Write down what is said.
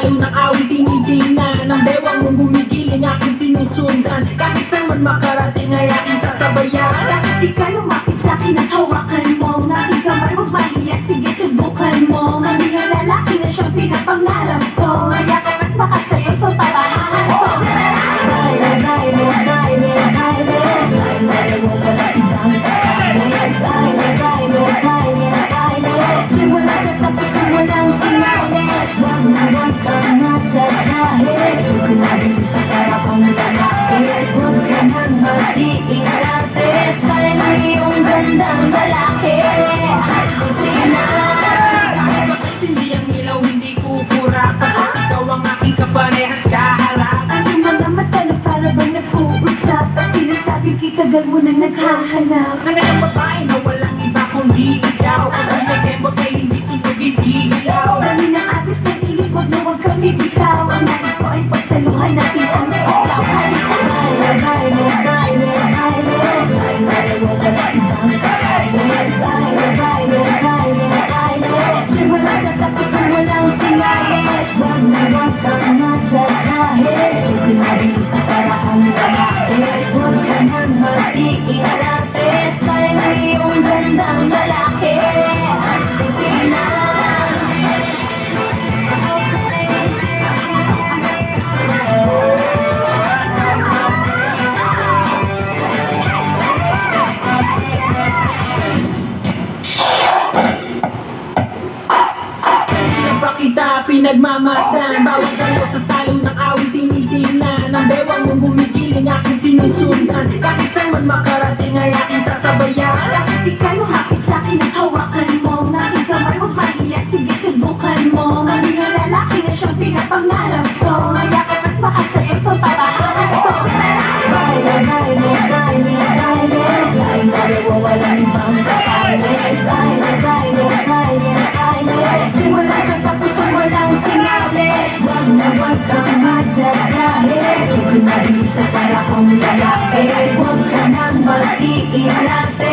salo ng awit, tinitingnan ng bewang mong gumigiling, aking sinusundan. Kahit saan man makarating ay aking sasabayan. Bakit di ka lumapit sa'kin at hawakan mo? Aking kamay, huwag mahiya, sige subukan mo. Maging ang lalaki na siyang pinapangarap ko. Mayakap at makasayaw sa tabahan ko. Simula sa tapos simulang pinalit. Huwag na huwag kang matsasahin. Sinabi sa parapang lalaki. Huwag ka nang mag-iingate. Kaya ng iyong gandang lalaki. Sina Bakit hindi ang ilaw, hindi kukura? Kasi ikaw ang aking kaparehas kaharap. ang iyong mga mata na para bang nag-uusap. At sinasabi kitagal mo na naghahanap. Hanap ang babae na walang iba kundi ikaw. Ang nag-demo kay hindi sunod, hindi ilaw. Dami ng atis ng ilig, huwag na huwag kang bibitaw. Ang nais ko ay pagsaluhan natin ang saklaw. Halika simula sa tapos ang walang pinalit. Huwag na huwag kang matsasahin. Sinabi ko sa parang lalaki. Huwag ka nang mag-iingate. Kaya ng iyong gandang lalaki. Sina Kita pinagmamasdan, bawat galaw sa salo ng awit, tinitingnan ng bewang mong gumigiling, aking sinusundan. Kahit saan man makarating ay aking sasabayan. bakit di ka lumapit sa'kin at hawakan mo? Aking kamay, huwag mahiya, sige subukan mo. Maging ang lalaki na siyang pinapangarap ko. Mayakap at makasayaw sa tabahan ko. Walang ibang simula sa tapos ang walang pinalit. Huwag na huwag kang matsasahin. Sinabi sa parang lalaki. Huwag ka nang mag-iingate.